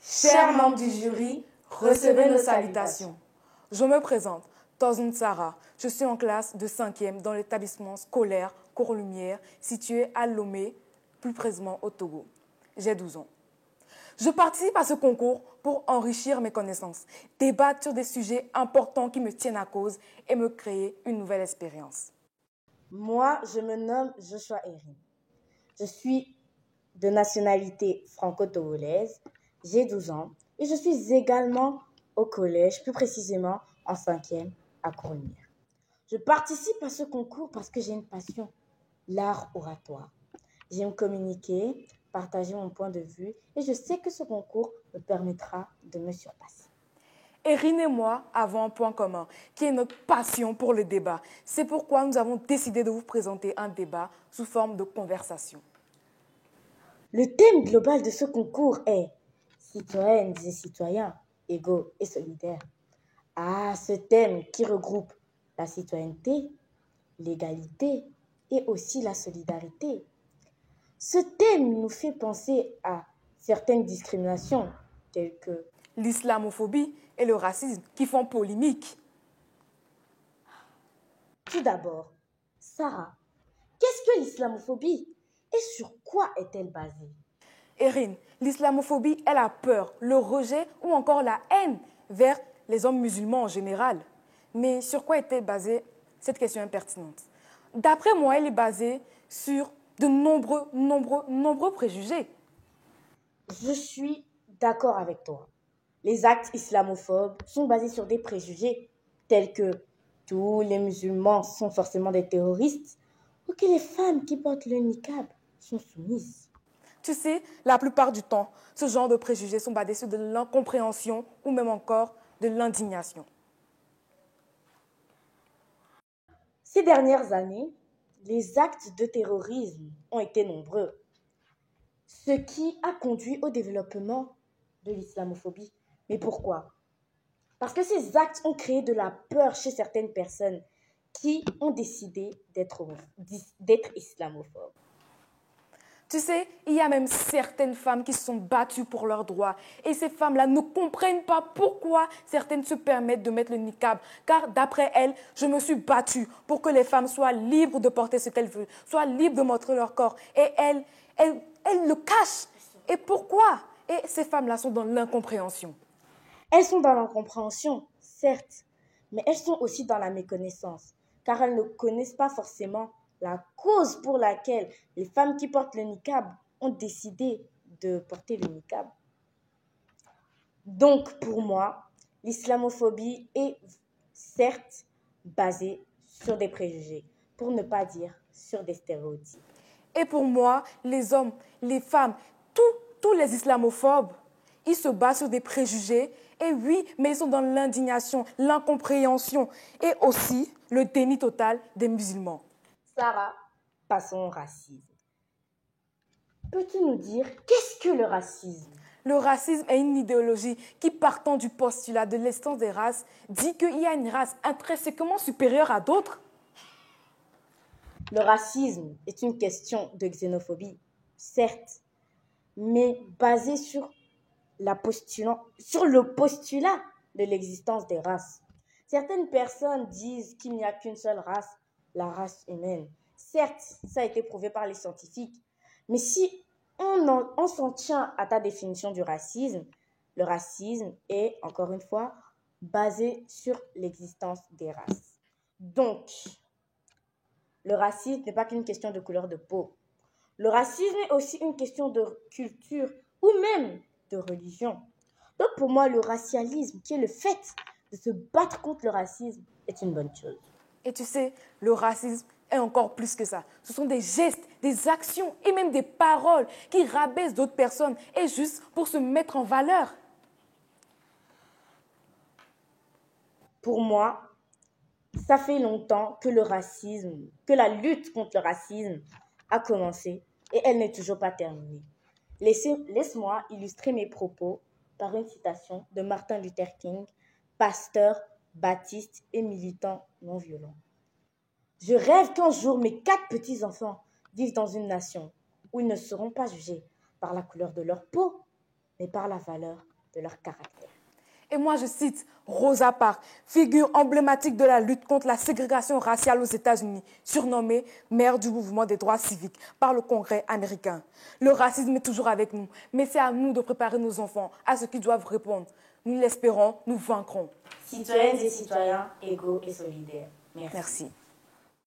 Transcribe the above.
Chers membres du jury, recevez nos salutations. Je me présente, Tozun Sarah. Je suis en classe de 5e dans l'établissement scolaire Cours-Lumière, situé à Lomé, plus précisément au Togo. J'ai 12 ans. Je participe à ce concours pour enrichir mes connaissances, débattre sur des sujets importants qui me tiennent à cause et me créer une nouvelle expérience. Moi, je me nomme Joshua Erin. Je suis de nationalité franco-togolaise, j'ai 12 ans et je suis également au collège, plus précisément en 5e à Cours-Lumière. Je participe à ce concours parce que j'ai une passion, l'art oratoire. J'aime communiquer, partager mon point de vue et je sais que ce concours me permettra de me surpasser. Erin et moi avons un point commun, qui est notre passion pour le débat. C'est pourquoi nous avons décidé de vous présenter un débat sous forme de conversation. Le thème global de ce concours est « Citoyennes et citoyens, égaux et solidaires ». Ah, ce thème qui regroupe la citoyenneté, l'égalité et aussi la solidarité. Ce thème nous fait penser à certaines discriminations telles que l'islamophobie et le racisme qui font polémique. Tout d'abord, Sarah, qu'est-ce que l'islamophobie et sur quoi est-elle basée? Erin, l'islamophobie est la peur, le rejet ou encore la haine vers les hommes musulmans en général. Mais sur quoi est-elle basée? Cette question est pertinente. D'après moi, elle est basée sur de nombreux préjugés. Je suis d'accord avec toi. Les actes islamophobes sont basés sur des préjugés tels que tous les musulmans sont forcément des terroristes ou que les femmes qui portent le niqab sont soumises. Tu sais, la plupart du temps, ce genre de préjugés sont basés sur de l'incompréhension ou même encore de l'indignation. Ces dernières années, les actes de terrorisme ont été nombreux, ce qui a conduit au développement de l'islamophobie. Mais pourquoi? Parce que ces actes ont créé de la peur chez certaines personnes qui ont décidé d'être islamophobes. Tu sais, il y a même certaines femmes qui se sont battues pour leurs droits. Et ces femmes-là ne comprennent pas pourquoi certaines se permettent de mettre le niqab. Car d'après elles, je me suis battue pour que les femmes soient libres de porter ce qu'elles veulent, soient libres de montrer leur corps. Et elles le cachent. Et pourquoi? Et ces femmes-là sont dans l'incompréhension. Elles sont dans l'incompréhension, certes, mais elles sont aussi dans la méconnaissance, car elles ne connaissent pas forcément la cause pour laquelle les femmes qui portent le niqab ont décidé de porter le niqab. Donc, pour moi, l'islamophobie est certes basée sur des préjugés, pour ne pas dire sur des stéréotypes. Et pour moi, les hommes, les femmes, tous les islamophobes, ils se basent sur des préjugés. Et oui, mais ils sont dans l'indignation, l'incompréhension et aussi le déni total des musulmans. Sarah, passons au racisme. Peux-tu nous dire qu'est-ce que le racisme? Le racisme est une idéologie qui, partant du postulat de l'existence des races, dit qu'il y a une race intrinsèquement supérieure à d'autres. Le racisme est une question de xénophobie, certes, mais basée sur le postulat de l'existence des races. Certaines personnes disent qu'il n'y a qu'une seule race, la race humaine. Certes, ça a été prouvé par les scientifiques, mais si on s'en tient à ta définition du racisme, le racisme est, encore une fois, basé sur l'existence des races. Donc, le racisme n'est pas qu'une question de couleur de peau. Le racisme est aussi une question de culture ou même de religion. Donc pour moi, le racialisme, qui est le fait de se battre contre le racisme, est une bonne chose. Et tu sais, le racisme est encore plus que ça. Ce sont des gestes, des actions et même des paroles qui rabaissent d'autres personnes et juste pour se mettre en valeur. Pour moi, ça fait longtemps que la lutte contre le racisme a commencé et elle n'est toujours pas terminée. Laisse-moi illustrer mes propos par une citation de Martin Luther King, pasteur, baptiste et militant non violent. Je rêve qu'un jour mes 4 petits-enfants vivent dans une nation où ils ne seront pas jugés par la couleur de leur peau, mais par la valeur de leur caractère. Et moi, je cite Rosa Parks, figure emblématique de la lutte contre la ségrégation raciale aux États-Unis, surnommée mère du mouvement des droits civiques par le Congrès américain. Le racisme est toujours avec nous, mais c'est à nous de préparer nos enfants à ce qu'ils doivent répondre. Nous l'espérons, nous vaincrons. Citoyennes et citoyens égaux et solidaires. Merci.